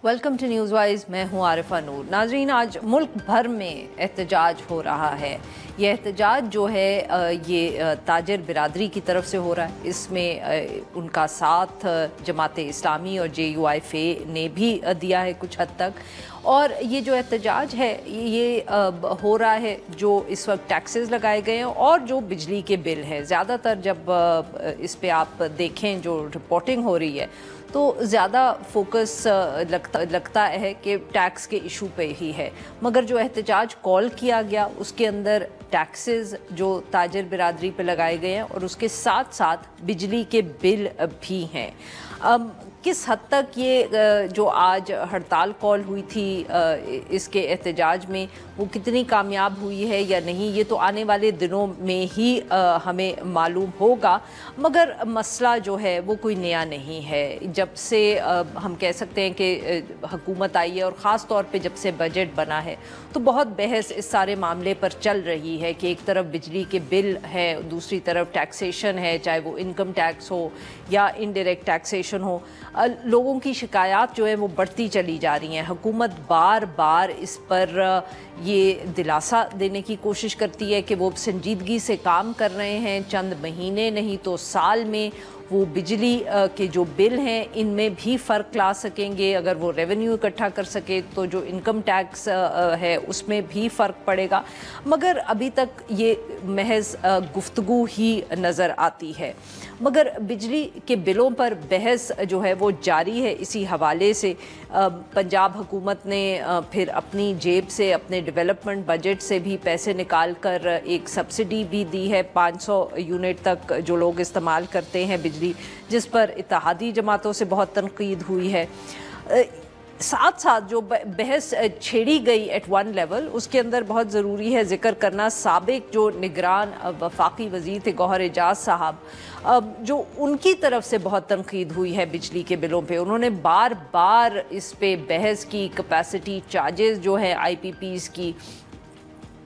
Welcome to news wise. मैं हूं आरिफा नूर। नाजरीन, आज मुल्क भर में एहतजाज हो रहा है। ये एहतजाज जो है ये ताजर बिरादरी की तरफ से हो रहा है। इसमें उनका साथ जमात इस्लामी और JUIFA ने भी दिया है कुछ हद तक। और ये जो एहतजाज है ये हो रहा है जो इस वक्त टैक्सेस लगाए गए हैं और जो बिजली के बिल हैं। ज़्यादातर जब इस पे आप देखें जो रिपोर्टिंग हो रही है तो ज़्यादा फोकस लगता है कि टैक्स के इशू पे ही है, मगर जो एहतजाज कॉल किया गया उसके अंदर टैक्सेस जो ताजर बिरादरी पे लगाए गए हैं और उसके साथ साथ बिजली के बिल भी हैं। किस हद तक ये जो आज हड़ताल कॉल हुई थी इसके एहतजाज में वो कितनी कामयाब हुई है या नहीं, ये तो आने वाले दिनों में ही हमें मालूम होगा। मगर मसला जो है वो कोई नया नहीं है। जब से हम कह सकते हैं कि हुकूमत आई है और ख़ास तौर पे जब से बजट बना है तो बहुत बहस इस सारे मामले पर चल रही है कि एक तरफ बिजली के बिल है, दूसरी तरफ टैक्सेशन है, चाहे वो इनकम टैक्स हो या इनडायरेक्ट टैक्सेशन हो। लोगों की शिकायत जो है वो बढ़ती चली जा रही हैं। हुकूमत बार बार इस पर ये दिलासा देने की कोशिश करती है कि वो संजीदगी से काम कर रहे हैं। चंद महीने नहीं तो साल में वो बिजली के जो बिल हैं इनमें भी फ़र्क ला सकेंगे। अगर वो रेवेन्यू इकट्ठा कर सके तो जो इनकम टैक्स है उसमें भी फ़र्क पड़ेगा। मगर अभी तक ये महज गुफ्तगू ही नज़र आती है। मगर बिजली के बिलों पर बहस जो है वो जारी है। इसी हवाले से पंजाब हुकूमत ने फिर अपनी जेब से, अपने डेवलपमेंट बजट से भी पैसे निकाल कर एक सब्सिडी भी दी है 500 यूनिट तक जो लोग इस्तेमाल करते हैं बिजली, जिस पर इत्तेहादी जमातों से बहुत तनकीद हुई है। साथ साथ जो बहस छेड़ी गई एट वन लेवल उसके अंदर बहुत ज़रूरी है ज़िक्र करना साबिक जो निगरान वफाकी वज़ीर थे गौहर एजाज साहब, जो उनकी तरफ से बहुत तनकीद हुई है बिजली के बिलों पे। उन्होंने बार बार इस पे बहस की। कैपेसिटी चार्जेस जो है IPPs की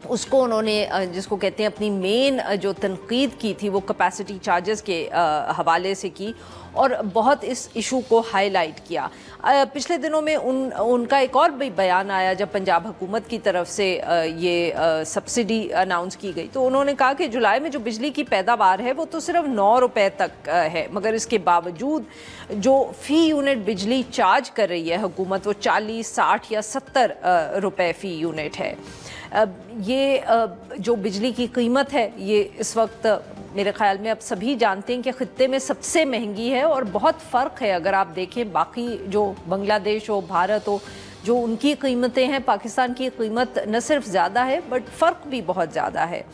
उसको उन्होंने जिसको कहते हैं अपनी मेन जो तनकीद की थी वो कैपेसिटी चार्जेस के हवाले से की और बहुत इस इशू को हाईलाइट किया। पिछले दिनों में उनका एक और भी बयान आया जब पंजाब हुकूमत की तरफ से ये सब्सिडी अनाउंस की गई तो उन्होंने कहा कि जुलाई में जो बिजली की पैदावार है वो तो सिर्फ 9 रुपए तक है, मगर इसके बावजूद जो फ़ी यूनिट बिजली चार्ज कर रही है हुकूमत वो 40, 60 या 70 रुपए फ़ी यूनिट है। ये जो बिजली की कीमत है ये इस वक्त मेरे ख़्याल में अब सभी जानते हैं कि ख़ित्ते में सबसे महंगी है और बहुत फ़र्क है। अगर आप देखें बाकी जो बांग्लादेश हो, भारत हो, जो उनकी कीमतें हैं, पाकिस्तान की कीमत न सिर्फ ज़्यादा है बट फ़र्क भी बहुत ज़्यादा है।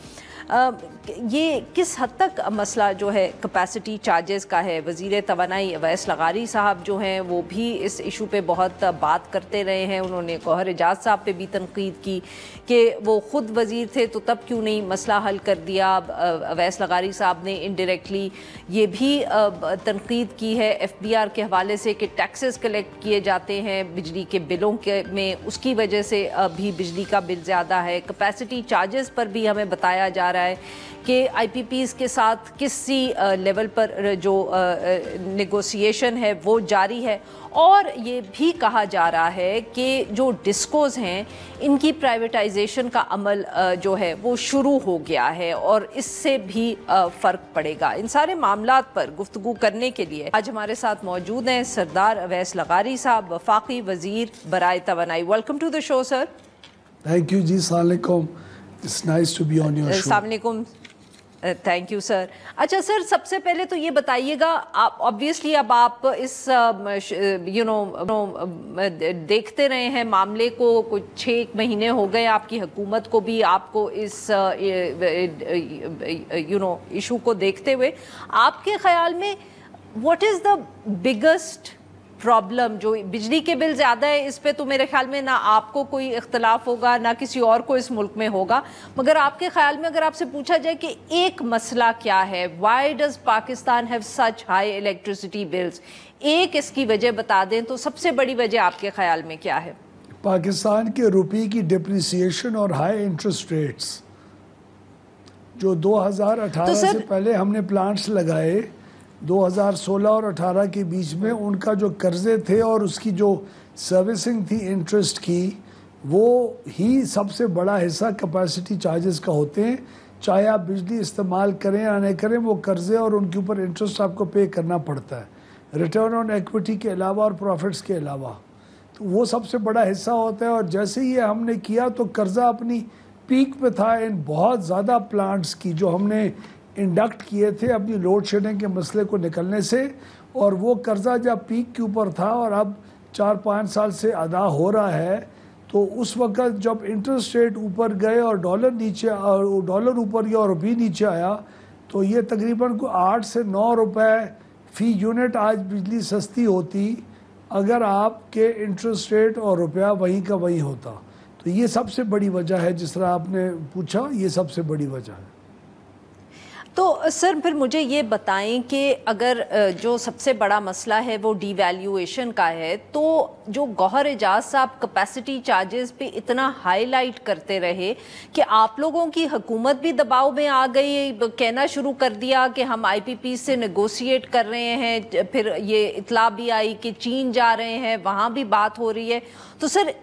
ये किस हद तक मसला जो है कैपेसिटी चार्जेस का है। वज़ीर तवानाई अवैस लगारी साहब जो हैं वो भी इस इशू पे बहुत बात करते रहे हैं। उन्होंने गौहर एजाज साहब पे भी तनकीद की कि वो ख़ुद वज़ीर थे तो तब क्यों नहीं मसला हल कर दिया। अवैस लगारी साहब ने इनडायरेक्टली ये भी तनकीद की है FBR के हवाले से कि टैक्सेस कलेक्ट किए जाते हैं बिजली के बिलों के में, उसकी वजह से भी बिजली का बिल ज़्यादा है। कैपेसिटी चार्जेस पर भी हमें बताया जा रहा है कि IPPs के साथ किसी लेवल पर जो नेगोशिएशन है वो जारी है। और ये भी कहा जा रहा है कि जो डिस्कोज हैं इनकी प्राइवेटाइजेशन का अमल जो है वो शुरू हो गया है और इससे भी फ़र्क पड़ेगा। इन सारे मामलात पर गुफ्तगू करने के लिए आज हमारे साथ मौजूद हैं सरदार अवैस लगारी साहब, वफाकी वज़ीर बराए तवानाई। Welcome to the show sir. Thank you जी। अस्सलाम वालेकुम। It's nice to be on your show. अस्सलाम वालेकुम। Thank you sir. अच्छा सर, सबसे पहले तो ये बताइएगा, आप ऑब्वियसली अब आप इस देखते रहे हैं मामले को, कुछ 6 महीने हो गए आपकी हुकूमत को भी आपको इस इशू को देखते हुए। आपके ख्याल में what is the biggest problem? जो बिजली के बिल ज़्यादा है इस पे तो मेरे ख्याल में ना आपको कोई इख्तलाफ होगा ना किसी और को इस मुल्क में होगा, मगर आपके ख्याल में अगर आपसे पूछा जाए कि एक मसला क्या है, why does Pakistan have such high electricity bills, एक इसकी वजह बता दें तो सबसे बड़ी वजह आपके ख्याल में क्या है? पाकिस्तान के रुपये की डिप्रिसिएशन और हाई इंटरेस्ट रेट्स। जो 2018 से पहले हमने प्लांट्स लगाए 2016 और 18 के बीच में उनका जो कर्जे थे और उसकी जो सर्विसिंग थी इंटरेस्ट की, वो ही सबसे बड़ा हिस्सा कैपेसिटी चार्जेस का होते हैं। चाहे आप बिजली इस्तेमाल करें या नहीं करें, वो कर्जे और उनके ऊपर इंटरेस्ट आपको पे करना पड़ता है, रिटर्न ऑन इक्विटी के अलावा और प्रॉफिट्स के अलावा। तो वो सबसे बड़ा हिस्सा होता है। और जैसे ही हमने किया तो कर्जा अपनी पीक पे था इन बहुत ज़्यादा प्लांट्स की जो हमने इंडक्ट किए थे अपनी लोड शेडिंग के मसले को निकलने से, और वो कर्जा जब पीक के ऊपर था और अब 4-5 साल से अदा हो रहा है, तो उस वक्त जब इंटरेस्ट रेट ऊपर गए और डॉलर ऊपर गया और रुपये नीचे आया, तो ये तकरीबन को 8 से 9 रुपए फ़ी यूनिट आज बिजली सस्ती होती अगर आपके इंटरेस्ट रेट और रुपया वहीं का वहीं होता। तो ये सबसे बड़ी वजह है, जिस तरह आपने पूछा, ये सबसे बड़ी वजह है। तो सर फिर मुझे ये बताएं कि अगर जो सबसे बड़ा मसला है वो डीवैल्यूएशन का है, तो जो गौहर एजाज साहब कैपेसिटी चार्जेस पे इतना हाईलाइट करते रहे कि आप लोगों की हुकूमत भी दबाव में आ गई, कहना शुरू कर दिया कि हम आईपीपी से नेगोशिएट कर रहे हैं। फिर ये इतला भी आई कि चीन जा रहे हैं, वहाँ भी बात हो रही है। तो sir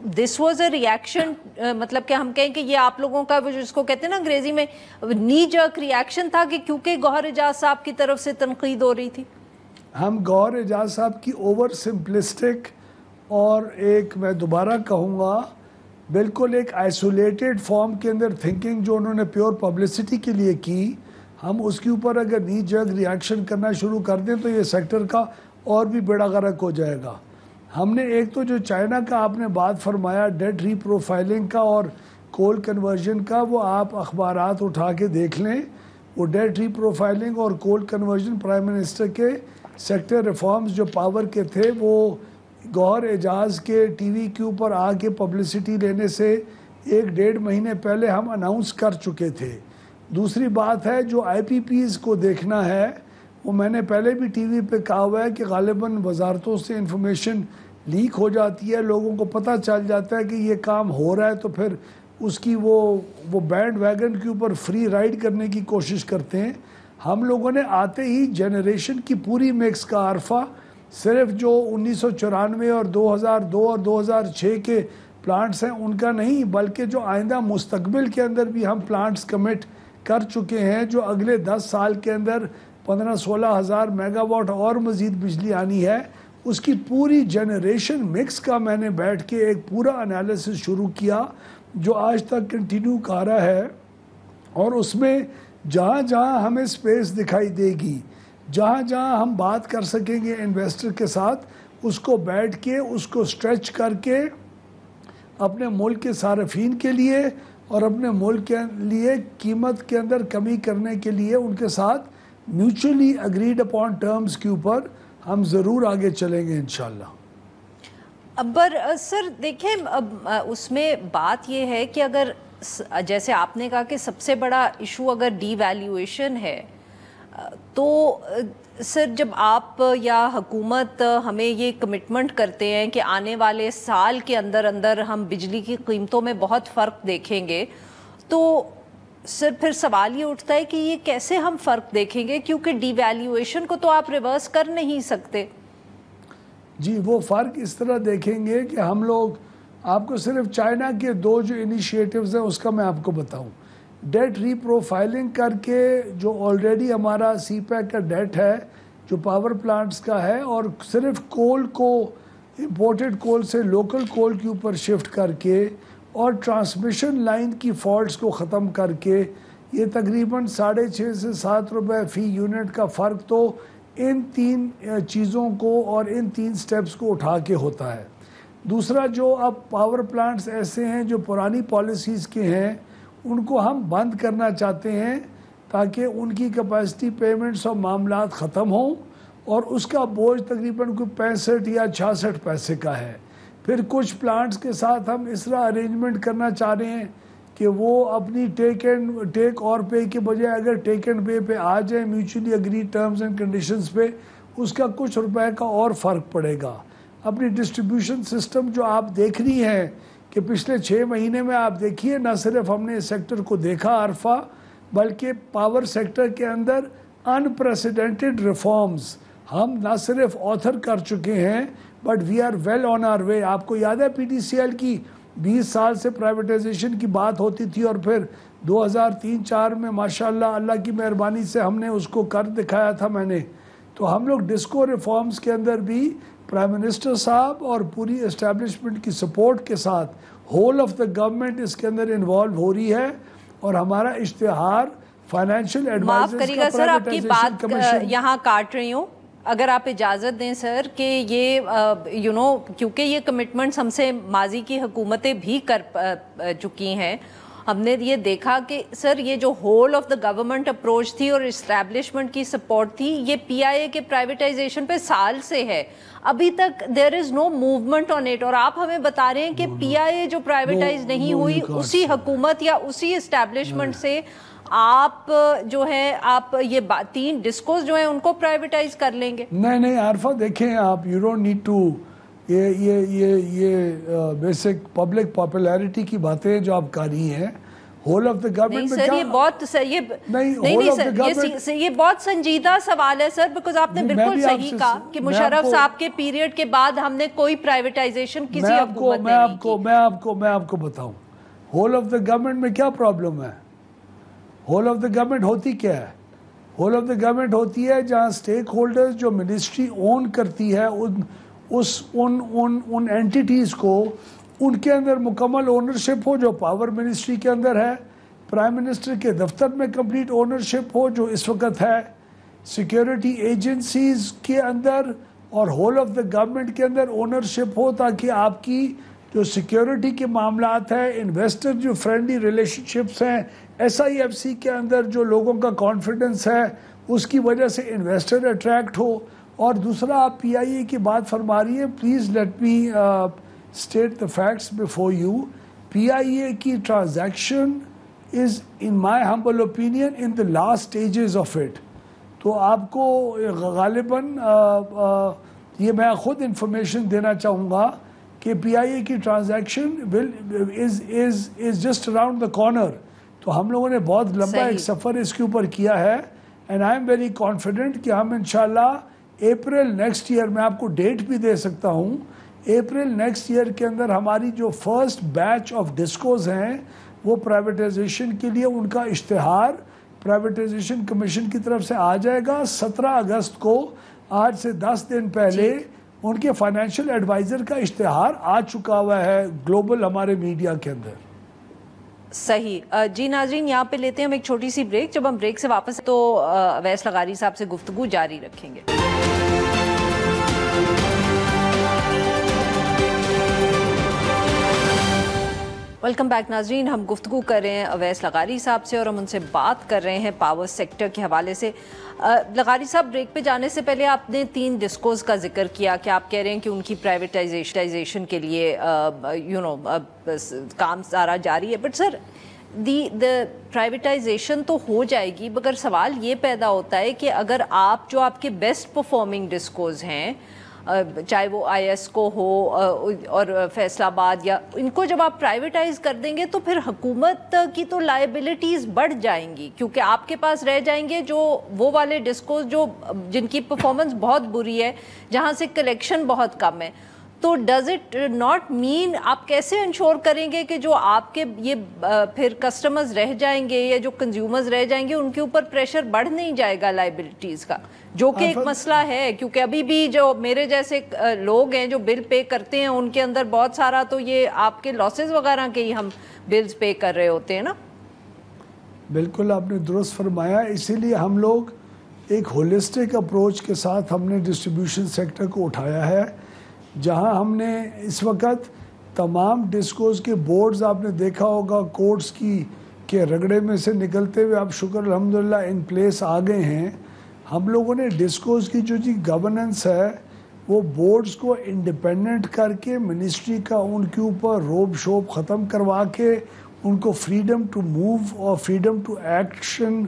this was a reaction, मतलब कि हम कहें कि ये आप लोगों का जिसको कहते हैं ना अंग्रेजी में नी जर्क रिएक्शन था कि क्योंकि गौहर एजाज साहब की तरफ से तनकीद हो रही थी। हम गौहर एजाज साहब की ओवर सिंपलिस्टिक और एक, मैं दोबारा कहूँगा, बिल्कुल एक आइसोलेटेड फॉर्म के अंदर थिंकिंग जो उन्होंने प्योर पब्लिसिटी के लिए की, हम उसके ऊपर अगर नी जर्क रिएक्शन करना शुरू कर दें तो ये सेक्टर का और भी बेड़ा गर्क हो जाएगा। हमने एक तो जो चाइना का आपने बात फरमाया डेट रीप्रोफाइलिंग का और कोल कन्वर्जन का, वो आप अखबारात उठा के देख लें। वो डेट रीप्रोफाइलिंग और कोल कन्वर्जन प्राइम मिनिस्टर के सेक्टर रिफॉर्म्स जो पावर के थे, वो गौहर एजाज के टीवी के ऊपर आके पब्लिसिटी लेने से 1-1.5 महीने पहले हम अनाउंस कर चुके थे। दूसरी बात है जो आईपीपीज़ को देखना है, वो मैंने पहले भी टीवी पे कहा हुआ है कि गालिबन वजारतों से इंफॉर्मेशन लीक हो जाती है, लोगों को पता चल जाता है कि ये काम हो रहा है, तो फिर उसकी वो बैंड वैगन के ऊपर फ्री राइड करने की कोशिश करते हैं। हम लोगों ने आते ही जनरेशन की पूरी मिक्स का आरफा, सिर्फ जो 1994 और 2002 और 2006 के प्लांट्स हैं उनका नहीं, बल्कि जो आइंदा मुस्तकबिल के अंदर भी हम प्लांट्स कमिट कर चुके हैं, जो अगले 10 साल के अंदर 15-16 हज़ार मेगावाट और मज़ीद बिजली आनी है, उसकी पूरी जनरेशन मिक्स का मैंने बैठ के एक पूरा एनालिसिस शुरू किया जो आज तक कंटिन्यू कर रहा है। और उसमें जहाँ जहाँ हमें स्पेस दिखाई देगी, जहाँ जहाँ हम बात कर सकेंगे इन्वेस्टर के साथ, उसको बैठ के उसको स्ट्रेच करके अपने मुल्क के सार्फिन के लिए और अपने मुल्क के लिए कीमत के अंदर कमी करने के लिए उनके साथ म्यूचुअली अग्रीड अपॉन टर्म्स के ऊपर हम ज़रूर आगे चलेंगे इंशाल्लाह। पर सर देखें, अब उसमें बात ये है कि अगर जैसे आपने कहा कि सबसे बड़ा इशू अगर डीवैल्यूएशन है, तो सर जब आप या हुकूमत हमें ये कमिटमेंट करते हैं कि आने वाले साल के अंदर अंदर हम बिजली की कीमतों में बहुत फ़र्क देखेंगे, तो सर फिर सवाल ये उठता है कि ये कैसे हम फ़र्क देखेंगे, क्योंकि डीवैल्यूएशन को तो आप रिवर्स कर नहीं सकते। जी, वो फ़र्क इस तरह देखेंगे कि हम लोग, आपको सिर्फ चाइना के 2 जो इनिशिएटिव्स हैं उसका मैं आपको बताऊं। डेट रीप्रोफाइलिंग करके जो ऑलरेडी हमारा सीपैक का डेट है जो पावर प्लांट्स का है, और सिर्फ कोल को इंपोर्टेड कोल से लोकल कोल के ऊपर शिफ्ट करके और ट्रांसमिशन लाइन की फॉल्ट्स को ख़त्म करके, ये तकरीबन 6.5 से 7 रुपए फ़ी यूनिट का फ़र्क तो इन 3 चीज़ों को और इन 3 स्टेप्स को उठा के होता है। दूसरा, जो अब पावर प्लांट्स ऐसे हैं जो पुरानी पॉलिसीज़ के हैं, उनको हम बंद करना चाहते हैं ताकि उनकी कैपेसिटी पेमेंट्स और मामलात ख़त्म हों, और उसका बोझ तकरीबन कोई 65 या 66 पैसे का है। फिर कुछ प्लांट्स के साथ हम इस तरह अरेंजमेंट करना चाह रहे हैं कि वो अपनी टेक और पे के बजाय अगर टेक एंड पे पे आ जाए mutually agree terms and conditions पे, उसका कुछ रुपए का और फ़र्क पड़ेगा। अपनी डिस्ट्रीब्यूशन सिस्टम जो आप देख रही हैं कि पिछले 6 महीने में आप देखिए, ना सिर्फ हमने इस सेक्टर को देखा आरफा, बल्कि पावर सेक्टर के अंदर अनप्रेसिडेंटेड रिफॉर्म्स हम ना सिर्फ ऑथर कर चुके हैं but we are well on our way. आपको याद है PTCL की 20 साल से प्राइवेटाइजेशन की बात होती थी और फिर 2003-04 में माशाल्लाह अल्लाह की मेहरबानी से हमने उसको कर दिखाया था मैंने। तो हम लोग डिस्को रिफॉर्म्स के अंदर भी प्राइम मिनिस्टर साहब और पूरी एस्टेब्लिशमेंट की सपोर्ट के साथ होल ऑफ द गवर्नमेंट इसके अंदर इन्वॉल्व हो रही है। और हमारा इश्तिहार फाइनेंशियल माफ एडवाइजर्स करिएगा सर, आपकी बात यहाँ काट रही हूँ, अगर आप इजाज़त दें सर कि ये क्योंकि ये कमिटमेंट्स हमसे माजी की हुकूमतें भी कर चुकी हैं। हमने ये देखा कि सर ये जो whole of the government approach थी और इस्टेब्लिशमेंट की सपोर्ट थी, ये PIA के प्राइवेटाइजेशन पे साल से है, अभी तक there is no movement on it. और आप हमें बता रहे हैं कि PIA जो प्राइवेटाइज नहीं हुई उसी हुकूमत या उसी इस्टेब्लिशमेंट से आप जो है आप ये 3 डिस्कोस जो है उनको प्राइवेटाइज कर लेंगे। नहीं आरफा, देखें आप, यू डोंट नीड टू ये बेसिक पब्लिक पॉपुलैरिटी की बातें जो आप कर रही हैं। होल ऑफ द गवर्नमेंट में सर, ये बहुत नहीं सर, ये बहुत संजीदा सवाल है सर, बिकॉज आपने बिल्कुल सही कहा कि मुशर्रफ साहब के पीरियड के बाद हमने कोई प्राइवेटाइजेशन किसी हुकूमत ने नहीं की। मैं आपको बताऊं होल ऑफ द गवर्नमेंट में क्या प्रॉब्लम है। होल ऑफ द गवर्नमेंट होती क्या है? होल ऑफ द गवर्नमेंट होती है जहां स्टेक होल्डर्स जो मिनिस्ट्री ओन करती है उन एंटिटीज़ को उनके अंदर मुकम्मल ओनरशिप हो, जो पावर मिनिस्ट्री के अंदर है, प्राइम मिनिस्टर के दफ्तर में कंप्लीट ओनरशिप हो जो इस वक्त है, सिक्योरिटी एजेंसीज के अंदर और होल ऑफ द गवर्नमेंट के अंदर ओनरशिप हो, ताकि आपकी जो सिक्योरिटी के मामलात है, इन्वेस्टर जो फ्रेंडली रिलेशनशिप्स हैं, SIFC के अंदर जो लोगों का कॉन्फिडेंस है उसकी वजह से इन्वेस्टर अट्रैक्ट हो। और दूसरा, आप PIA की बात फरमा रही है, please let me state the facts before you. PIA की transaction is in my humble opinion in the last stages of it. तो आपको गालिबन ये मैं ख़ुद इंफॉर्मेशन देना चाहूँगा कि PIA की transaction is just around the corner. तो हम लोगों ने बहुत लंबा एक सफ़र इसके ऊपर किया है and I am very confident कि हम इंशाल्लाह अप्रैल नेक्स्ट ईयर, मैं आपको डेट भी दे सकता हूँ, अप्रैल नेक्स्ट ईयर के अंदर हमारी जो फर्स्ट बैच ऑफ डिस्कोज हैं वो प्राइवेटाइजेशन के लिए उनका इश्तिहार प्राइवेटाइजेशन कमीशन की तरफ से आ जाएगा। 17 अगस्त को, आज से 10 दिन पहले, उनके फाइनेंशियल एडवाइज़र का इश्तिहार आ चुका हुआ है ग्लोबल हमारे मीडिया के अंदर। सही जी नाज़रीन, यहाँ पे लेते हैं हम एक छोटी सी ब्रेक। जब हम ब्रेक से वापस तो अवैस लगारी साहब से गुफ्तगू जारी रखेंगे। वेलकम बैक नाज़रीन, हम गुफ्तगू कर रहे हैं अवैस लगारी साहब से और हम उनसे बात कर रहे हैं पावर सेक्टर के हवाले से। लगारी साहब, ब्रेक पे जाने से पहले आपने 3 डिस्कोज का जिक्र किया कि आप कह रहे हैं कि उनकी प्राइवेटाइजेशन के लिए काम सारा जारी है, बट सर द प्राइवेटाइजेशन तो हो जाएगी, मगर सवाल ये पैदा होता है कि अगर आप जो आपके बेस्ट परफॉर्मिंग डिस्कोज हैं, चाहे वो ISCO हो और फैसलाबाद, या इनको जब आप प्राइवेटाइज कर देंगे तो फिर हुकूमत की तो लायबिलिटीज़ बढ़ जाएंगी, क्योंकि आपके पास रह जाएंगे जो वो वाले डिस्कोज जो जिनकी परफॉर्मेंस बहुत बुरी है, जहाँ से कलेक्शन बहुत कम है। तो डज इट नॉट मीन, आप कैसे इंश्योर करेंगे कि जो आपके ये फिर कस्टमर्स रह जाएंगे या जो कंज्यूमर्स रह जाएंगे उनके ऊपर प्रेशर बढ़ नहीं जाएगा लायबिलिटीज़ का, जो कि एक मसला है, क्योंकि अभी भी जो मेरे जैसे लोग हैं जो बिल पे करते हैं उनके अंदर बहुत सारा तो ये आपके लॉसेस वगैरह के ही हम बिल्स पे कर रहे होते हैं ना। बिल्कुल आपने दुरुस्त फरमाया, इसीलिए हम लोग एक होलिस्टिक अप्रोच के साथ हमने डिस्ट्रीब्यूशन सेक्टर को उठाया है, जहां हमने इस वक्त तमाम डिस्कोज के बोर्ड्स, आपने देखा होगा कोर्ट्स के रगड़े में से निकलते हुए अब शुक्र अल्हम्दुलिल्लाह इन प्लेस आ गए हैं। हम लोगों ने डिस्कोज की जो गवर्नेंस है वो बोर्ड्स को इंडिपेंडेंट करके मिनिस्ट्री का उनके ऊपर रोब शोब ख़त्म करवा के उनको फ्रीडम टू मूव और फ्रीडम टू एक्शन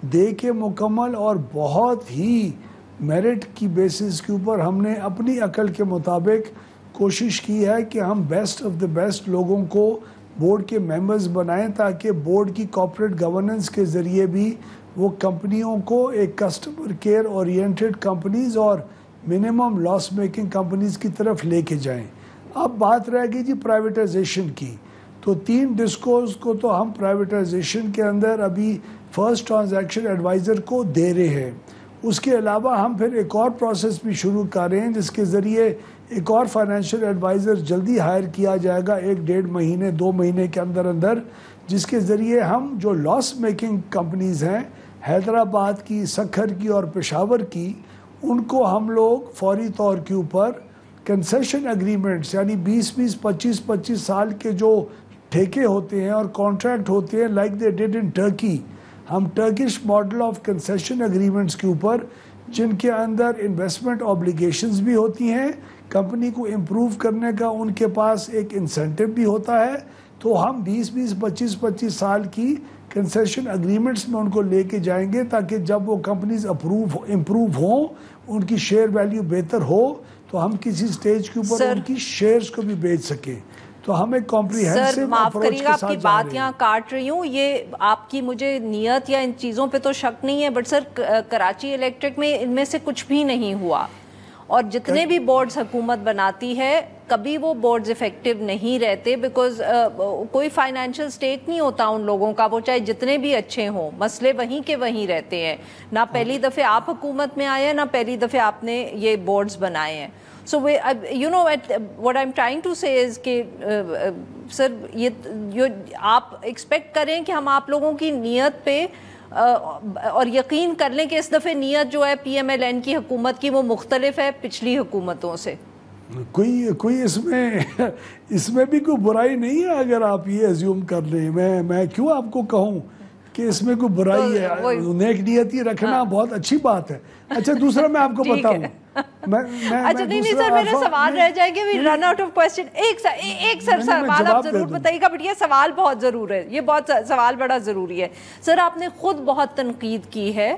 दे के मुकम्मल और बहुत ही मेरिट की बेसिस के ऊपर हमने अपनी अकल के मुताबिक कोशिश की है कि हम बेस्ट ऑफ द बेस्ट लोगों को बोर्ड के मेंबर्स बनाएं, ताकि बोर्ड की कॉर्पोरेट गवर्नेंस के ज़रिए भी वो कंपनियों को एक कस्टमर केयर ओरिएंटेड कंपनीज और मिनिमम लॉस मेकिंग कंपनीज की तरफ लेके जाएं। अब बात रह गई जी प्राइवेटाइजेशन की, तो 3 डिस्कोज को तो हम प्राइवेटाइजेशन के अंदर अभी फर्स्ट ट्रांजैक्शन एडवाइज़र को दे रहे हैं। उसके अलावा हम फिर एक और प्रोसेस भी शुरू कर रहे हैं जिसके ज़रिए एक और फाइनेंशियल एडवाइज़र जल्दी हायर किया जाएगा 1-1.5 महीने 2 महीने के अंदर अंदर, जिसके ज़रिए हम जो लॉस मेकिंग कंपनीज़ हैं हैदराबाद की, सखर की और पेशावर की, उनको हम लोग फौरी तौर के ऊपर कंसेशन एग्रीमेंट्स यानी 20-20, 25-25 साल के जो ठेके होते हैं और कॉन्ट्रैक्ट होते हैं like they did in Turkey, हम Turkish model of concession agreements के ऊपर, जिनके अंदर इन्वेस्टमेंट ऑब्लिगेशंस भी होती हैं, कंपनी को इम्प्रूव करने का उनके पास एक इंसेंटिव भी होता है, तो हम 20-20, 25-25 साल की कंसेशन एग्रीमेंट्स में उनको लेके जाएंगे ताकि जब वो कंपनीज इम्प्रूव हों, उनकी शेयर वैल्यू बेहतर हो, तो हम किसी स्टेज के ऊपर उनकी शेयर्स को भी बेच सकें। तो हम एक कॉम्प्रिहेंसिव माफ अप्रोच करिएगा, के साथ आपकी जा रहे बात हैं। यहाँ काट रही हूँ, ये आपकी मुझे नियत या इन चीज़ों पे तो शक नहीं है, बट सर कराची इलेक्ट्रिक में इनमें से कुछ भी नहीं हुआ, और जितने भी बोर्ड्स हुकूमत बनाती है कभी वो बोर्ड्स इफेक्टिव नहीं रहते, बिकॉज कोई फाइनेंशियल स्टेट नहीं होता उन लोगों का, वो चाहे जितने भी अच्छे हों, मसले वहीं के वहीं रहते हैं। ना पहली दफ़े आप हुकूमत में आए हैं, ना पहली दफ़े आपने ये बोर्ड्स बनाए हैं। So way you know what I am trying to say is कि सर ये आप एक्सपेक्ट करें कि हम आप लोगों की नीयत पे और यकीन कर लें कि इस दफ़े नीयत जो है PMLN की हुकूमत की वो मुख्तलिफ है पिछली हुकूमतों से। कोई इसमें भी कोई बुराई नहीं है अगर आप ये एज्यूम कर लें। मैं क्यों आपको कहूँ कि इसमें कोई बुराई है, नेक नियति रखना बहुत अच्छी बात है। अच्छा, दूसरा मैं आपको बताऊं, अच्छा नहीं सर, मेरे सवाल रह जाएंगे, we run out of question. एक सर सवाल आप जरूर बताइएगा, बट ये सवाल बहुत ज़रूर है, ये बहुत सवाल बड़ा ज़रूरी है। सर आपने खुद बहुत तनकीद की है,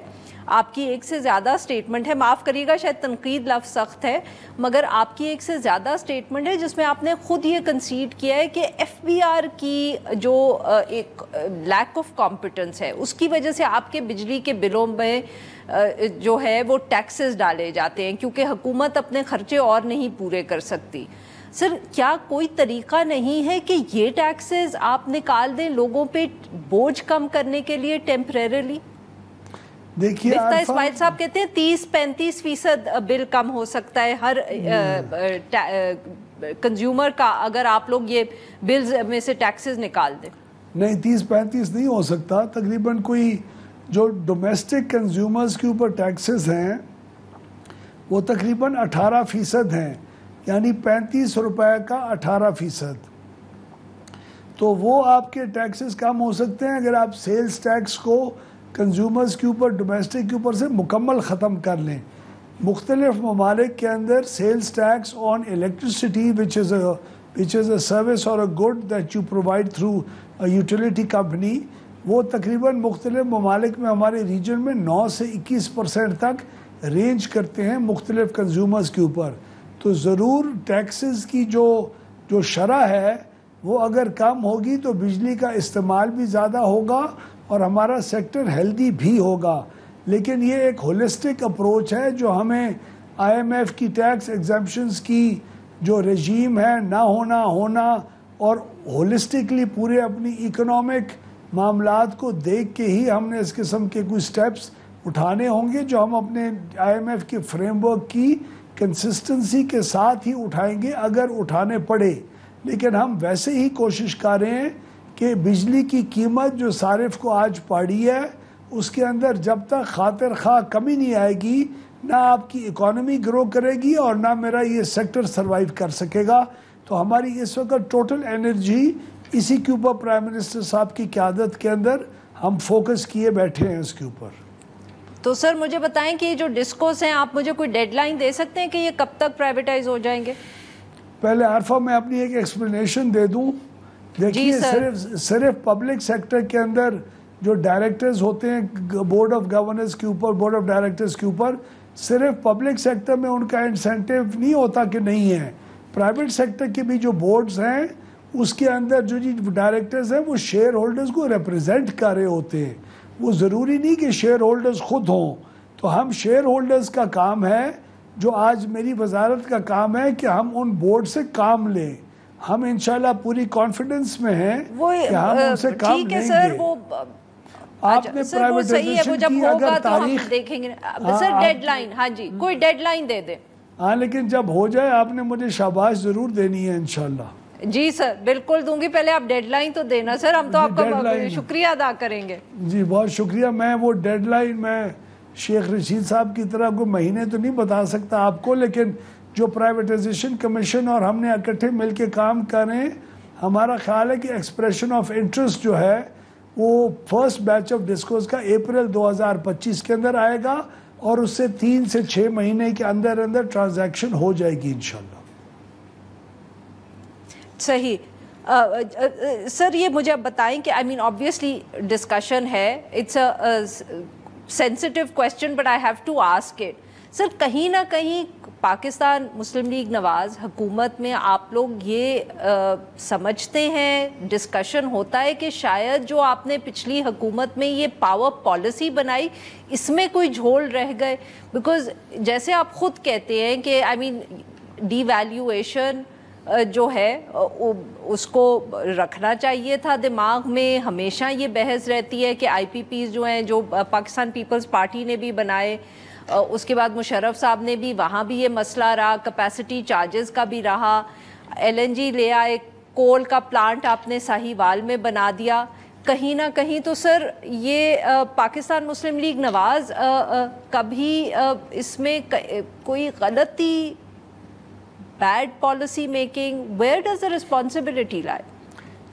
आपकी एक से ज़्यादा स्टेटमेंट है, माफ़ करिएगा शायद तनकीद लफ्ज़ सख्त है, मगर आपकी एक से ज़्यादा स्टेटमेंट है जिसमें आपने खुद ये कंसीड किया है कि FBR की जो एक लैक ऑफ कॉम्पिटेंस है उसकी वजह से आपके बिजली के बिलों में जो है वो टैक्सेस डाले जाते हैं, क्योंकि हुकूमत अपने खर्चे और नहीं पूरे कर सकती। सर क्या कोई तरीका नहीं है कि ये टैक्सेस आप निकाल दें लोगों पे बोझ कम करने के लिए टेम्परेरली? देखिए, इस्माइल साहब कहते हैं 30-35% बिल कम हो सकता है हर कंज्यूमर का अगर आप लोग ये बिल्स में से टैक्सेस निकाल दें। नहीं, 30-35 नहीं हो सकता। तकरीबन कोई जो डोमेस्टिक कंज्यूमर्स के ऊपर टैक्सेस हैं वो तकरीबन 18% हैं, यानी 35 रुपए का 18%। तो वो आपके टैक्सेस कम हो सकते हैं अगर आप सेल्स टैक्स को कंज्यूमर्स के ऊपर, डोमेस्टिक के ऊपर से मुकम्मल ख़त्म कर लें। मुख्तलिफ ममालिक के अंदर sales tax on electricity which is a service और a good that you provide through a utility company, वो तकरीबन मुख्तलिफ ममालिक में हमारे रीजन में 9 से 21% तक रेंज करते हैं मुख्तलिफ कंज्यूमर्स के ऊपर। तो ज़रूर टैक्सेस की जो शरह है वो अगर कम होगी तो बिजली का इस्तेमाल भी ज़्यादा होगा और हमारा सेक्टर हेल्दी भी होगा। लेकिन ये एक होलिस्टिक अप्रोच है जो हमें IMF की टैक्स एग्जम्पशंस की जो रेजीम है ना होना और होलिस्टिकली पूरे अपनी इकोनॉमिक मामलात को देख के ही हमने इस किस्म के कुछ स्टेप्स उठाने होंगे जो हम अपने IMF के फ्रेमवर्क की कंसिस्टेंसी के साथ ही उठाएंगे अगर उठाने पड़े। लेकिन हम वैसे ही कोशिश कर रहे हैं कि बिजली की कीमत जो सारिफ को आज पड़ी है उसके अंदर जब तक खातिर खा कमी नहीं आएगी, ना आपकी इकोनॉमी ग्रो करेगी और ना मेरा ये सेक्टर सरवाइव कर सकेगा। तो हमारी इस वक्त टोटल एनर्जी इसी के ऊपर प्राइम मिनिस्टर साहब की क़यादत के अंदर हम फोकस किए बैठे हैं इसके ऊपर। तो सर मुझे बताएं कि ये जो डिस्कोस हैं, आप मुझे कोई डेडलाइन दे सकते हैं कि ये कब तक प्राइवेटाइज हो जाएंगे? पहले आरफा मैं अपनी एक एक्सप्लेनेशन दे दूं। देखिए, सिर्फ पब्लिक सेक्टर के अंदर जो डायरेक्टर्स होते हैं बोर्ड ऑफ गवर्नेंस के ऊपर, बोर्ड ऑफ डायरेक्टर्स के ऊपर, सिर्फ पब्लिक सेक्टर में उनका इंसेंटिव नहीं होता कि नहीं है। प्राइवेट सेक्टर के भी जो बोर्ड्स हैं उसके अंदर जो जी डायरेक्टर्स हैं वो शेयर होल्डर्स को रिप्रेजेंट कर रहे होते हैं। वो ज़रूरी नहीं कि शेयर होल्डर्स खुद हों। तो हम शेयर होल्डर्स का काम है, जो आज मेरी वजारत का काम है कि हम उन बोर्ड से काम लें। हम इंशाल्लाह पूरी कॉन्फिडेंस में हैं कि हम उनसे काम लेंगे। ठीक है सर, वो आपने प्राइवेटाइजेशन की अगर तारीख देखेंगे सर, डेडलाइन, हाँ जी, कोई डेडलाइन दे दे। हाँ, लेकिन जब हो जाए आपने मुझे शाबाश ज़रूर देनी है इंशाल्लाह। जी सर, बिल्कुल दूंगी, पहले आप डेडलाइन तो देना सर, हम तो आपका शुक्रिया अदा करेंगे। जी बहुत शुक्रिया। मैं वो डेडलाइन मैं शेख रशीद साहब की तरह कोई महीने तो नहीं बता सकता आपको, लेकिन जो प्राइवेटाइजेशन कमीशन और हमने इकट्ठे मिलके काम करें, हमारा ख्याल है कि एक्सप्रेशन ऑफ इंटरेस्ट जो है वो फर्स्ट बैच ऑफ डिस्कोर्स का अप्रैल 2025 के अंदर आएगा और उससे 3 से 6 महीने के अंदर अंदर ट्रांजैक्शन हो जाएगी इंशाल्लाह। सही। सर ये मुझे अब बताएं कि आई मीन ऑब्वियसली डिस्कशन है, it's a sensitive question but I have to ask it. Sir कहीं ना कहीं पाकिस्तान मुस्लिम लीग नवाज़ हुकूमत में आप लोग ये समझते हैं, डिस्कशन होता है कि शायद जो आपने पिछली हुकूमत में ये पावर पॉलिसी बनाई इसमें कोई झोल रह गए? बिकॉज जैसे आप खुद कहते हैं कि आई मीन डीवैल्यूएशन जो है उसको रखना चाहिए था दिमाग में। हमेशा ये बहस रहती है कि आईपीपीज़ जो हैं, जो पाकिस्तान पीपल्स पार्टी ने भी बनाए, उसके बाद मुशर्रफ साहब ने भी, वहाँ भी ये मसला रहा, कैपेसिटी चार्जेस का भी रहा, एलएनजी ले आए, कोल का प्लांट आपने साहिवाल में बना दिया। कहीं ना कहीं तो सर ये पाकिस्तान मुस्लिम लीग नवाज़ कभी इसमें कोई गलती, bad policy making, where does the responsibility lie?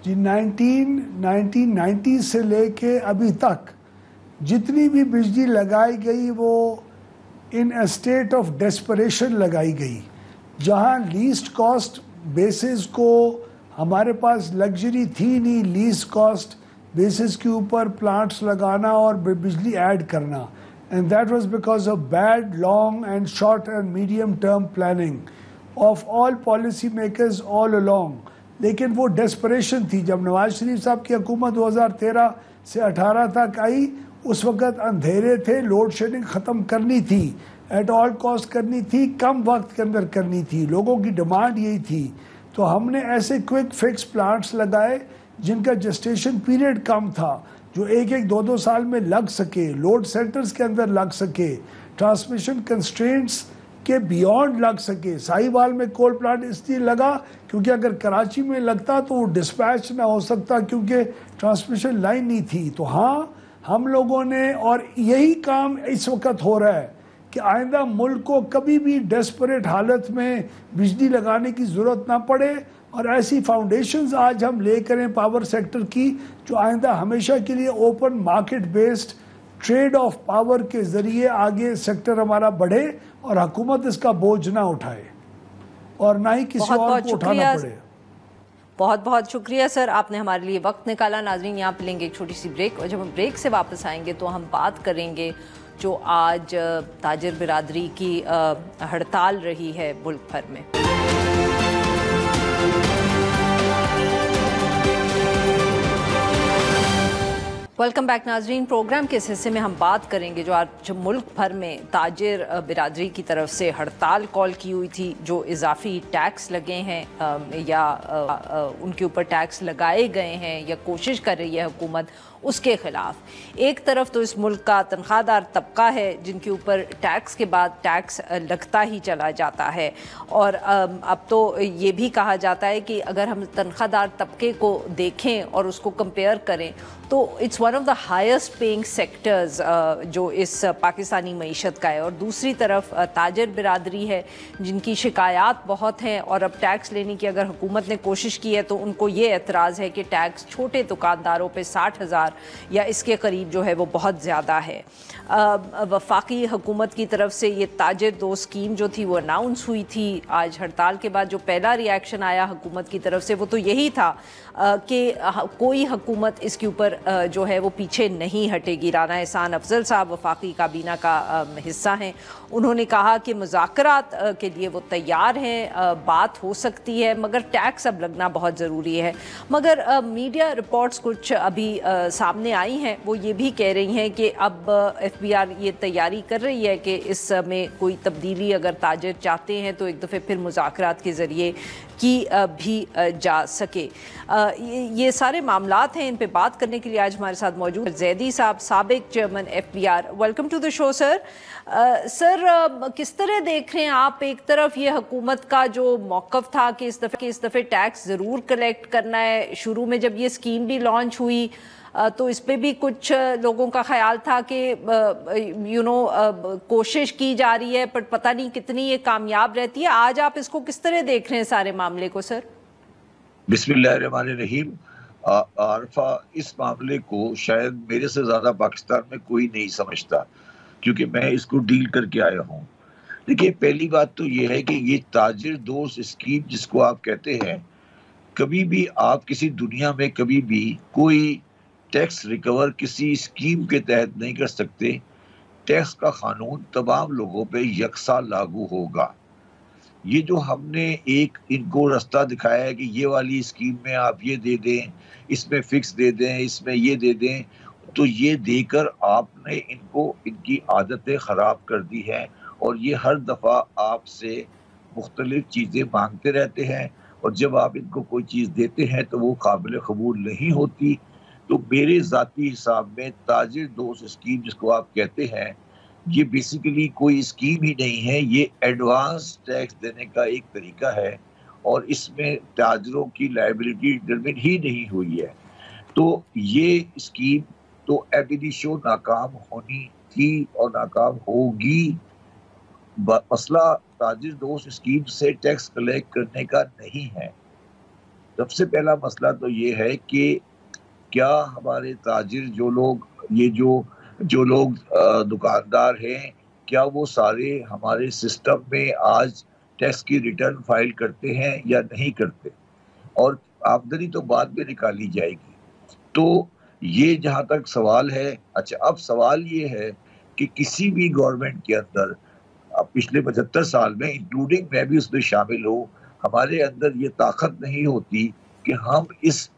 जी 1990 से लेके अभी तक जितनी भी बिजली लगाई गई वो इन अ स्टेट ऑफ डेस्परेशन लगाई गई, जहां लीस्ट कॉस्ट बेसिस को हमारे पास लग्जरी थी नहीं लीस्ट कॉस्ट बेसिस के ऊपर प्लांट्स लगाना और बिजली ऐड करना, and that was because of bad long and short and medium term planning of all policy makers all along. लेकिन वो डेस्परेशन थी। जब नवाज शरीफ साहब की हुकूमत 2013 से 18 तक आई, उस वक़्त अंधेरे थे, लोड शेडिंग ख़त्म करनी थी, एट ऑल कॉस्ट करनी थी, कम वक्त के अंदर करनी थी, लोगों की डिमांड यही थी। तो हमने ऐसे क्विक फिक्स प्लांट्स लगाए जिनका जेस्टेशन पीरियड कम था, जो 1-2 साल में लग सके, लोड सेंटर्स के अंदर लग सके, ट्रांसमिशन कंस्ट्रेंट्स के बियॉन्ड लग सके। साहिवाल में कोल प्लांट इसलिए लगा क्योंकि अगर कराची में लगता तो वो डिस्पैच ना हो सकता, क्योंकि ट्रांसमिशन लाइन नहीं थी। तो हाँ, हम लोगों ने, और यही काम इस वक्त हो रहा है कि आइंदा मुल्क को कभी भी डेस्परेट हालत में बिजली लगाने की ज़रूरत ना पड़े, और ऐसी फाउंडेशंस आज हम ले करें पावर सेक्टर की जो आइंदा हमेशा के लिए open market based trade off power के ज़रिए आगे सेक्टर हमारा बढ़े और हुकूमत इसका बोझ ना उठाए और ना ही किसी और को उठाना पड़े। बहुत बहुत शुक्रिया सर, आपने हमारे लिए वक्त निकाला। नाज़रीन, यहाँ पे लेंगे एक छोटी सी ब्रेक, और जब हम ब्रेक से वापस आएंगे तो हम बात करेंगे जो आज ताजिर बिरादरी की हड़ताल रही है मुल्क भर में। वेलकम बैक नाजरीन। प्रोग्राम के इस हिस्से में हम बात करेंगे जो आज मुल्क भर में ताजिर बिरादरी की तरफ से हड़ताल कॉल की हुई थी, जो इजाफी टैक्स लगे हैं या उनके ऊपर टैक्स लगाए गए हैं या कोशिश कर रही है हुकूमत उसके ख़िलाफ़। एक तरफ तो इस मुल्क का तनख्वाहदार तबका है जिनके ऊपर टैक्स के बाद टैक्स लगता ही चला जाता है, और अब तो ये भी कहा जाता है कि अगर हम तनख्वाहदार तबके को देखें और उसको कंपेयर करें तो it's one of the highest paying sectors जो इस पाकिस्तानी मईशत का है। और दूसरी तरफ ताजिर बिरादरी है जिनकी शिकायत बहुत हैं, और अब टैक्स लेने की अगर हुकूमत ने कोशिश की है तो उनको ये एतराज़ है कि टैक्स छोटे दुकानदारों पे 60,000 या इसके करीब जो है वो बहुत ज़्यादा है। वफाकी हुकूमत की तरफ से ये ताजिर 2 स्कीम जो थी वो अनाउंस हुई थी। आज हड़ताल के बाद जो पहला रिएक्शन आया हुकूमत की तरफ से वो तो यही था कि कोई हुकूमत इसके ऊपर जो है वो पीछे नहीं हटेगी। राना एहसान अफजल साहब वफाकी काबीना का हिस्सा हैं, उन्होंने कहा कि मुज़ाकरात के लिए वो तैयार हैं, बात हो सकती है, मगर टैक्स अब लगना बहुत ज़रूरी है। मगर मीडिया रिपोर्ट्स कुछ अभी सामने आई हैं वो ये भी कह रही हैं कि अब FBI ये तैयारी कर रही है कि इस में कोई तब्दीली अगर ताजिर चाहते हैं तो एक दफ़े फिर मुज़ाकरात के ज़रिए की भी जा सके। ये सारे मामलात हैं, इन पे बात करने के लिए आज हमारे साथ मौजूद जैदी साहब, साबिक chairman FBI। Welcome to the show sir. Sir, किस तरह देख रहे हैं आप, एक तरफ ये हुकूमत का जो मौक़िफ़ था कि इस दफ़े टैक्स ज़रूर कलेक्ट करना है, शुरू में जब ये स्कीम भी लॉन्च हुई तो इस पे भी कुछ लोगों का ख्याल था कि कोशिश की जा रही है पर पता नहीं कितनी ये कामयाब रहती है। आज आप इसको किस तरह देख रहे हैं सारे मामले को सर? बिस्मिल्लाहिर्रहमानिर्रहीम। आरफा, इस मामले को शायद मेरे से ज़्यादा पाकिस्तान में कोई नहीं समझता, क्योंकि मैं इसको डील करके आया हूँ। देखिए, पहली बात तो ये है कि ये ताजिर दोस्त स्कीम जिसको आप कहते हैं, कभी भी आप किसी दुनिया में कभी भी कोई टैक्स रिकवर किसी स्कीम के तहत नहीं कर सकते। टैक्स का कानून तमाम लोगों पे यकसा लागू होगा। ये जो हमने एक इनको रास्ता दिखाया है कि ये वाली स्कीम में आप ये दे दें, इसमें फिक्स दे दें, इसमें ये दे दें, तो ये देकर आपने इनको इनकी आदतें ख़राब कर दी हैं और ये हर दफ़ा आपसे मुख्तलिफ चीज़ें मांगते रहते हैं और जब आप इनको कोई चीज़ देते हैं तो वो काबिल कबूल नहीं होती। तो मेरे ज़ाती हिसाब में ताजिर दोस्त स्कीम जिसको आप कहते हैं, ये बेसिकली कोई स्कीम ही नहीं है, ये एडवांस टैक्स देने का एक तरीका है और इसमें ताजिरों की लायबिलिटी डिटरमिन ही नहीं हुई है। तो ये स्कीम तो एबिनिशो नाकाम होनी थी और नाकाम होगी। मसला ताजिर दोस्त स्कीम से टैक्स कलेक्ट करने का नहीं है। सबसे पहला मसला तो ये है कि क्या हमारे ताजिर जो लोग दुकानदार हैं, क्या वो सारे हमारे सिस्टम में आज टैक्स की रिटर्न फाइल करते हैं या नहीं करते, और आमदनी तो बाद में निकाली जाएगी। तो ये जहाँ तक सवाल है। अच्छा, अब सवाल ये है कि किसी भी गवर्नमेंट के अंदर पिछले 75 साल में, इंक्लूडिंग मैं भी उसमें शामिल हूँ, हमारे अंदर ये ताकत नहीं होती कि हम इस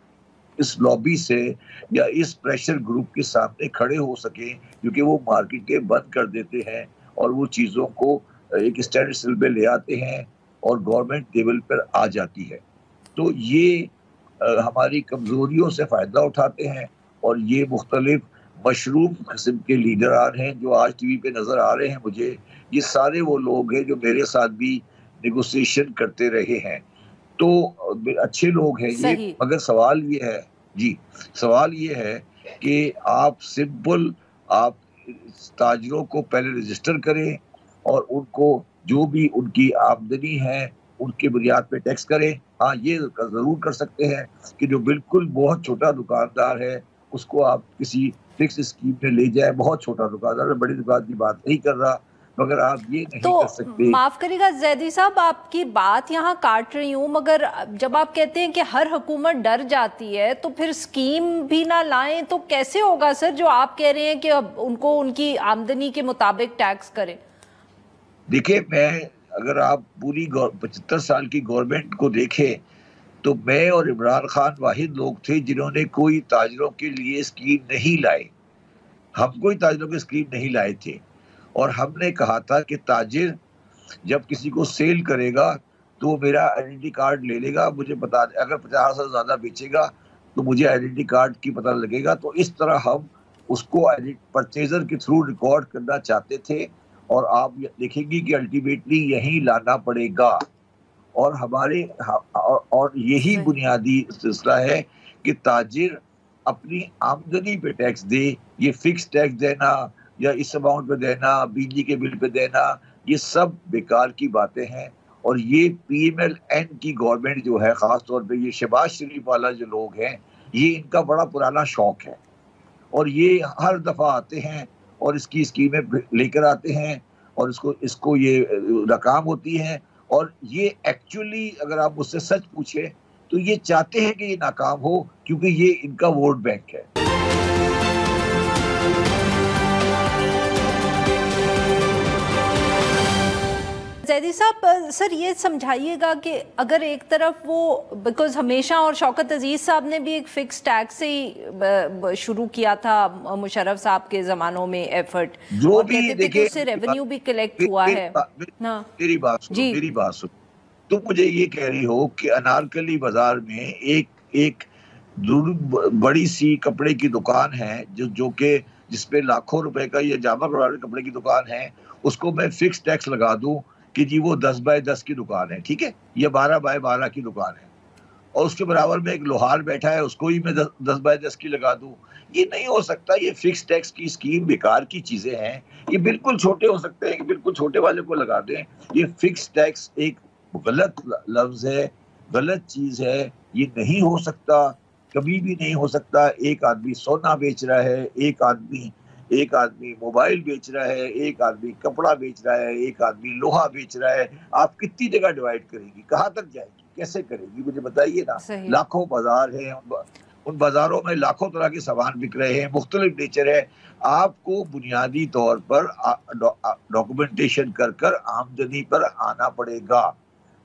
लॉबी से या इस प्रेशर ग्रुप के सामने खड़े हो सके, क्योंकि वो मार्केटें बंद कर देते हैं और वो चीज़ों को एक स्टैंड स्टिल पे ले आते हैं और गवर्नमेंट टेबल पर आ जाती है। तो ये हमारी कमज़ोरियों से फ़ायदा उठाते हैं और ये मुख्तलिफ मशरूम किस्म के लीडरान हैं जो आज टीवी पे नज़र आ रहे हैं मुझे। ये सारे वो लोग हैं जो मेरे साथ भी नेगोशिएशन करते रहे हैं, तो अच्छे लोग हैं ये। मगर सवाल ये है कि आप सिंपल ताजिरों को पहले रजिस्टर करें और उनको जो भी उनकी आमदनी है उनके बुनियाद पे टैक्स करें। हाँ, ये ज़रूर कर सकते हैं कि जो बिल्कुल बहुत छोटा दुकानदार है उसको आप किसी फिक्स स्कीम में ले जाए। बहुत छोटा दुकानदार, मैं बड़ी दुकान की बात नहीं कर रहा, मगर आप ये नहीं कर सकते। माफ करिएगा जैदी साहब, आपकी बात यहाँ काट रही हूँ, मगर जब आप कहते हैं कि हर हुकूमत डर जाती है तो फिर स्कीम भी ना लाएं तो कैसे होगा सर, जो आप कह रहे हैं कि अब उनको उनकी आमदनी के मुताबिक टैक्स करें? देखिए, अगर आप पूरी 75 साल की गवर्नमेंट को देखें तो मैं और इमरान खान वाहिद लोग थे जिन्होंने कोई ताजिरों के लिए स्कीम नहीं लाए। हम कोई ताजिरों की स्कीम नहीं लाए थे और हमने कहा था कि ताजिर जब किसी को सेल करेगा तो मेरा आइडेंटिटी कार्ड ले लेगा, मुझे बता दे, अगर 50 से ज़्यादा बेचेगा तो मुझे आइडेंटिटी कार्ड की पता लगेगा। तो इस तरह हम उसको परचेजर के थ्रू रिकॉर्ड करना चाहते थे और आप देखेंगे कि अल्टीमेटली यही लाना पड़ेगा। और हमारे और यही बुनियादी सिलसिला है कि ताजिर अपनी आमदनी पे टैक्स दे। ये फिक्स टैक्स देना या इस अमाउंट पे देना, बिजली के बिल पे देना, ये सब बेकार की बातें हैं। और ये PMLN की गवर्नमेंट जो है, ख़ास तौर पे ये शहबाज शरीफ वाला जो लोग हैं, ये इनका बड़ा पुराना शौक है और ये हर दफ़ा आते हैं और इसकी स्कीमें लेकर आते हैं और इसको ये नाकाम होती हैं। और ये एक्चुअली अगर आप मुझसे सच पूछे तो ये चाहते हैं कि ये नाकाम हो, क्योंकि ये इनका वोट बैंक है। जैदी साहब सर ये समझाइएगा कि अगर एक तरफ वो बिकॉज हमेशा, और शौकत अजीज साहब ने भी एक फिक्स टैक्स से ही शुरू किया था मुशर्रफ साहब के जमानों में एफर्ट, जो और भी कहते थे कि उससे रेवेन्यू भी कलेक्ट हुआ है। मेरी बात सुनो, तुम मुझे ये कह रही हो कि अनारकली बाजार में एक बड़ी सी कपड़े की दुकान है जो कि जिसपे लाखों रुपए का ये जामा कपड़े की दुकान है, उसको मैं फिक्स टैक्स लगा दूं कि जी वो 10 बाय 10 की दुकान है, ठीक है, ये 12 बाय 12 की दुकान है, और उसके बराबर में एक लोहार बैठा है, उसको ही मैं 10 बाय 10 की लगा दूं। ये नहीं हो सकता। ये फिक्स टैक्स की स्कीम बेकार की चीजें हैं। ये बिल्कुल छोटे हो सकते हैं कि बिल्कुल छोटे वाले को लगा दें। ये फिक्स टैक्स एक गलत लफ्ज है, गलत चीज है, ये नहीं हो सकता, कभी भी नहीं हो सकता। एक आदमी सोना बेच रहा है, एक आदमी मोबाइल बेच रहा है, एक आदमी कपड़ा बेच रहा है, एक आदमी लोहा बेच रहा है। आप कितनी जगह डिवाइड करेगी, कहाँ तक जाएगी, कैसे करेगी, मुझे बताइए ना। लाखों बाजार हैं, उन बाजारों में लाखों तरह के सामान बिक रहे हैं, मुख्तलिफ नेचर है। आपको बुनियादी तौर पर डॉक्यूमेंटेशन कर आमदनी पर आना पड़ेगा।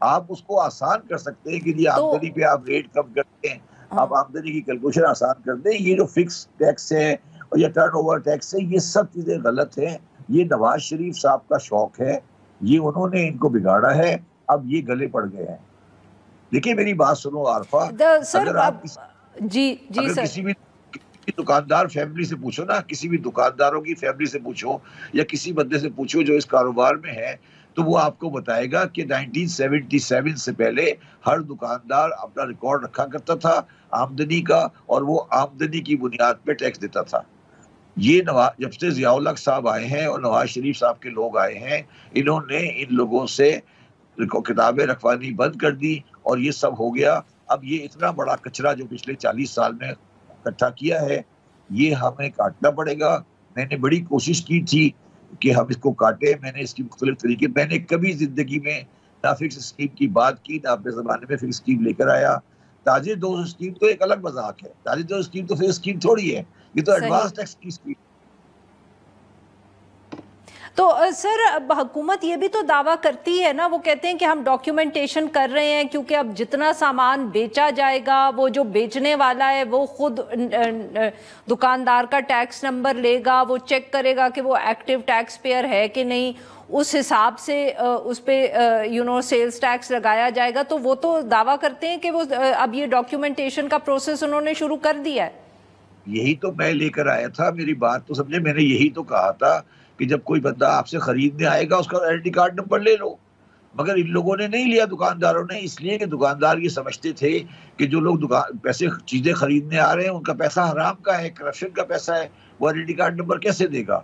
आप उसको आसान कर सकते हैं कि जी आमदनी पे आप रेट कम करते हैं, आप आमदनी की कैलकुलेशन आसान कर दें। ये जो फिक्स टैक्स है और या टर्नओवर टैक्स है, ये सब चीजें गलत हैं। ये नवाज शरीफ साहब का शौक है, ये उन्होंने इनको बिगाड़ा है, अब ये गले पड़ गए हैं। देखिए मेरी बात सुनो आरफा, अगर आप किसी भी दुकानदार फैमिली से पूछो ना, किसी भी दुकानदारों की फैमिली से पूछो या किसी बंदे से पूछो जो इस कारोबार में है, तो वो आपको बताएगा कि 1977 से पहले हर दुकानदार अपना रिकॉर्ड रखा करता था आमदनी का, और वो आमदनी की बुनियाद पे टैक्स देता था। ये जब से जियाउल हक साहब आए हैं और नवाज शरीफ साहब के लोग आए हैं, इन्होंने इन लोगों से किताबें रखवानी बंद कर दी और ये सब हो गया। अब ये इतना बड़ा कचरा जो पिछले 40 साल में इकट्ठा किया है, ये हमें काटना पड़ेगा। मैंने बड़ी कोशिश की थी कि हम इसको काटे, मैंने इसकी मुख्तलिफ तरीके, मैंने कभी जिंदगी में ना फिक्स स्कीम की बात की, ना अपने जमाने में फिक्स स्कीम लेकर आया। ताजिर दोस्त स्कीम तो एक अलग मजाक है, ताजिर दोस्त स्कीम तो फिक्स स्कीम थोड़ी है, ये तो एडवांस टैक्स की स्कीम। तो सर अब हुकूमत ये भी तो दावा करती है ना, वो कहते हैं कि हम डॉक्यूमेंटेशन कर रहे हैं क्योंकि अब जितना सामान बेचा जाएगा वो जो बेचने वाला है वो खुद दुकानदार का टैक्स नंबर लेगा, वो चेक करेगा कि वो एक्टिव टैक्स पेयर है कि नहीं, उस हिसाब से उस पे सेल्स टैक्स लगाया जाएगा। तो वो तो दावा करते हैं कि वो अब ये डॉक्यूमेंटेशन का प्रोसेस उन्होंने शुरू कर दिया है। यही तो मैं लेकर आया था, मेरी बात तो समझे, मैंने यही तो कहा था कि जब कोई बंदा आपसे खरीदने आएगा उसका आईडी कार्ड नंबर ले लो। मगर इन लोगों ने नहीं लिया, दुकानदारों ने, इसलिए कि दुकानदार ये समझते थे कि जो लोग पैसे चीजें खरीदने आ रहे हैं उनका पैसा हराम का है, करप्शन का पैसा है, वो आईडी कार्ड नंबर कैसे देगा।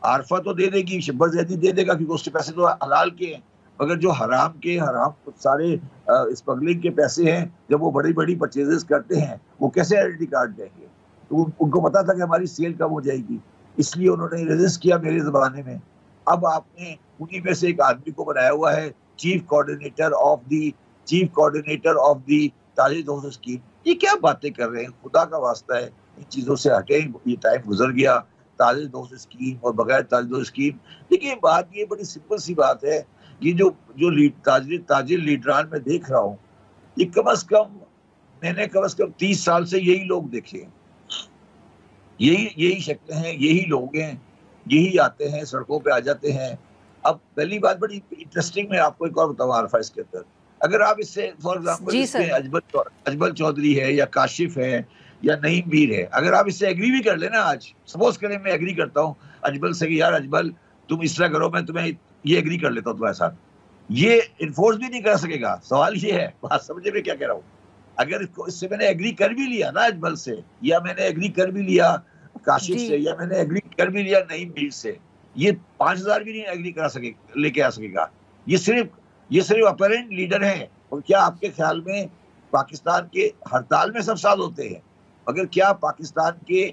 आरफा तो दे देगी, शब्बर जैदी दे देगा क्योंकि उसके पैसे तो हलाल के हैं, मगर जो हराम सारे स्मगलिंग के पैसे हैं, जब वो बड़ी बड़ी परचेजेस करते हैं वो कैसे आईडी कार्ड देंगे। तो उनको पता था कि हमारी सेल कम हो जाएगी, इसलिए उन्होंने रेजिस्ट किया मेरे ज़माने में। अब आपने उन्हीं में से एक आदमी को बनाया हुआ है चीफ कोऑर्डिनेटर ऑफ दी ताजिर दोस्त स्कीम। ये क्या बातें कर रहे हैं, खुदा का वास्ता है इन चीज़ों से हटे, ये टाइम गुजर गया। ताजिर दोस्त स्कीम और बगैर ताजिर दोस्त स्कीम, देखिए बात ये बड़ी सिंपल सी बात है। ये जो ताजिर लीडरान में देख रहा हूँ, ये मैंने कम से कम 30 साल से यही लोग देखे हैं, यही शक्लें हैं, यही लोग हैं, यही आते हैं, सड़कों पे आ जाते हैं। अब पहली बात बड़ी इंटरेस्टिंग, मैं आपको एक और बताऊं आरफा इसके अंदर, अगर आप इससे फॉर एग्जांपल इसमें अजमल चौधरी है या काशिफ है या नईम मीर है, अगर आप इससे एग्री भी कर लेना, आज सपोज करें मैं एग्री करता हूँ अजमल से कि यार अजमल तुम इस तरह करो, मैं तुम्हें ये एग्री कर लेता हूँ तुम्हारे साथ, ये इन्फोर्स भी नहीं कर सकेगा। सवाल ये है, बात समझे मैं क्या कह रहा हूँ, अगर इससे मैंने एग्री कर भी लिया ना अजमल से, या मैंने एग्री कर भी लिया काशिफ से, या मैंने एग्री कर भी लिया नईम मीर से, ये 5000 भी नहीं एग्री करा सके लेके आ सकेगा। ये सिर्फ अपरेंट लीडर हैं। और क्या आपके ख्याल में पाकिस्तान के हड़ताल में सब साथ होते हैं? मगर क्या पाकिस्तान के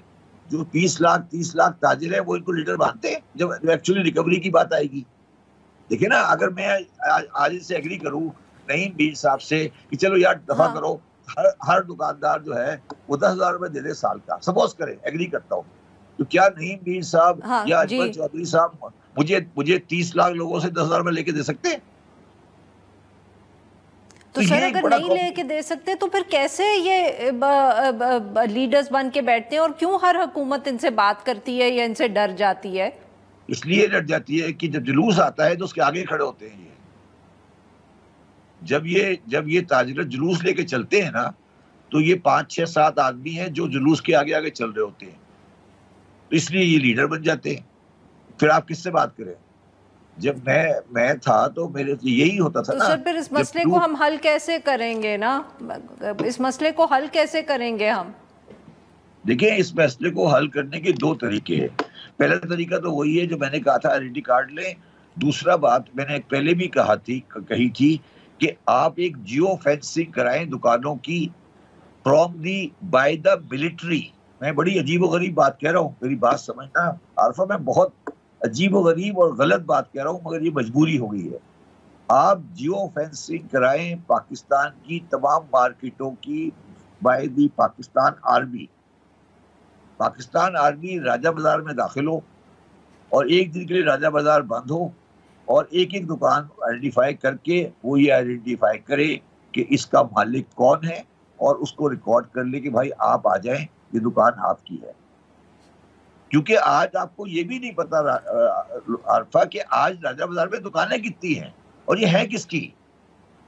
जो 20 लाख 30 लाख ताजिर हैं वो इनको लीडर मानते हैं जब एक्चुअली रिकवरी की बात आएगी? देखिए ना, अगर मैं आज इनसे एग्री करूं नईम मीर साहब से कि चलो यार दफा करो, हर दुकानदार जो है वो 10,000 रुपए दे दे साल का, सपोज करें एग्री करता हूँ, तो क्या नईम मीर साहब या अजमल चौधरी साहब मुझे 30 लाख लोगों से 10,000 रुपए लेके दे सकते हैं? तो सर अगर नहीं लेके दे सकते तो फिर कैसे ये लीडर्स बन के बैठते हैं और क्यों हर हुकूमत इनसे बात करती है या इनसे डर जाती है? इसलिए डर जाती है कि जब जुलूस आता है तो उसके आगे खड़े होते हैं ये। जब ये ताजिर जुलूस लेके चलते हैं ना, तो ये 5, 6, 7 आदमी हैं जो जुलूस के आगे आगे चल रहे होते हैं, तो इसलिए ये लीडर बन जाते हैं। फिर आप किससे बात करें? जब मैं था तो मेरे से यही होता था तो ना। सर फिर इस मसले को हम हल कैसे करेंगे ना? इस मसले को हल कैसे करेंगे हम? देखिए, इस मसले को हल करने के 2 तरीके हैं। पहला तरीका तो वही है जो मैंने कहा था, आइडेंटिटी कार्ड लें। दूसरा बात मैंने पहले भी कही थी कि आप एक जियो फेंसिंग कराएं दुकानों की from the by the military. मैं बड़ी अजीबोगरीब बात कह रहा हूँ, मेरी बात समझना आरफा, मैं बहुत अजीबोगरीब और गलत बात कह रहा हूँ, मगर ये मजबूरी हो गई है। आप जियो फेंसिंग कराएं पाकिस्तान की तमाम मार्केटों की by the Pakistan army. Pakistan army Raja Bazaar में दाखिल हो और एक दिन के लिए राजा बाजार बंद हो और एक एक दुकान आइडेंटिफाई करके वो ये आइडेंटिफाई करे कि इसका मालिक कौन है और उसको रिकॉर्ड कर ले कि भाई आप आ जाएं, ये दुकान आपकी है। क्योंकि आज आपको ये भी नहीं पता आरफा कि आज राजा बाजार में दुकानें कितनी हैं और ये है किसकी।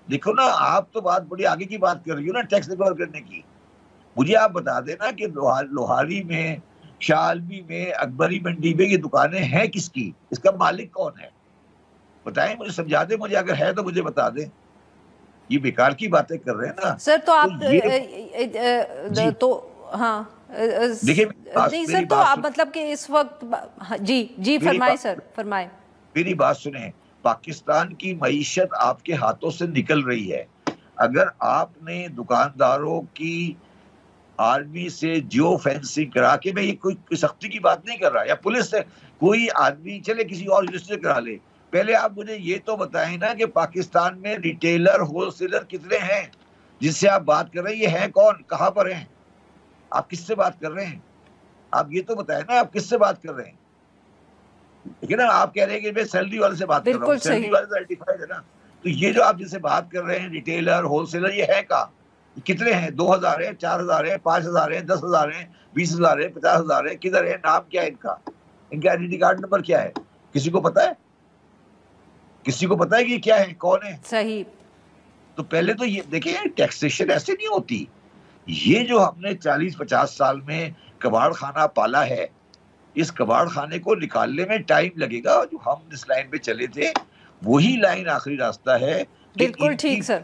देखो ना, आप तो बात बड़ी आगे की बात कर रही हो ना, टैक्स रिकवर करने की। मुझे आप बता देना कि लोहारी में, शालमी में, अकबरी मंडी में ये दुकानें हैं किसकी, इसका मालिक कौन है, बताएं मुझे, समझा दें मुझे। अगर है तो मुझे बता दें। ये बेकार की बातें कर रहे हैं ना सर। तो आप तो हाँ देखिए नहीं सर, तो आप मतलब कि इस वक्त जी फरमाएं सर, फरमाएं। मेरी बात सुने। पाकिस्तान की मईशत आपके हाथों से निकल रही है। अगर आपने दुकानदारों की आर्मी से जियो फेंसिंग करा के, मैं ये कोई सख्ती की बात नहीं कर रहा, या पुलिस से कोई आदमी चले किसी और यूनिवर्सिटी से करा ले, पहले आप मुझे ये तो बताएं ना कि पाकिस्तान में रिटेलर होलसेलर कितने हैं जिससे आप बात कर रहे हैं? ये है कौन, कहां पर हैं, आप किससे बात कर रहे हैं? आप ये तो बताएं ना, आप किससे बात कर रहे हैं? ठीक है ना, आप कह रहे हैं कि मैं सैलरी वाले से बात कर रहा हूँ, सैलरी वाले तो आइडेंटिफाइड है ना। तो ये जो आप जिससे बात कर रहे हैं रिटेलर होलसेलर, ये है कहाँ, कितने हैं? 2000 है, 4000 है, 5000 है, 10,000 है, 20,000 है, 50,000 है, किधर है? नाम क्या है इनका? इनका आइडेंटिटी कार्ड नंबर क्या है? किसी को पता है? किसी को पता है कि क्या है, कौन है? सही। तो पहले तो ये देखिए, टैक्सेशन ऐसे नहीं होती। ये जो हमने 40-50 साल में कबाड़ खाना पाला है, इस कबाड़ खाने को निकालने में टाइम लगेगा। जो हम इस लाइन पे चले थे वही लाइन आखिरी रास्ता है। बिल्कुल ठीक सर।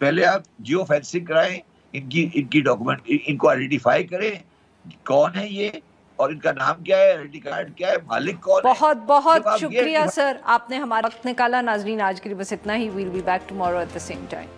पहले आप जियो फेंसिंग कराएं, इनकी डॉक्यूमेंट, इनको आइडेंटिफाई करें, कौन है ये और इनका नाम क्या है, आइडेंटिटी कार्ड क्या है, मालिक कौन है। बहुत बहुत शुक्रिया सर, आपने हमारा वक्त निकाला। नाजरीन, आज के लिए बस इतना ही। We'll be back tomorrow at the same time.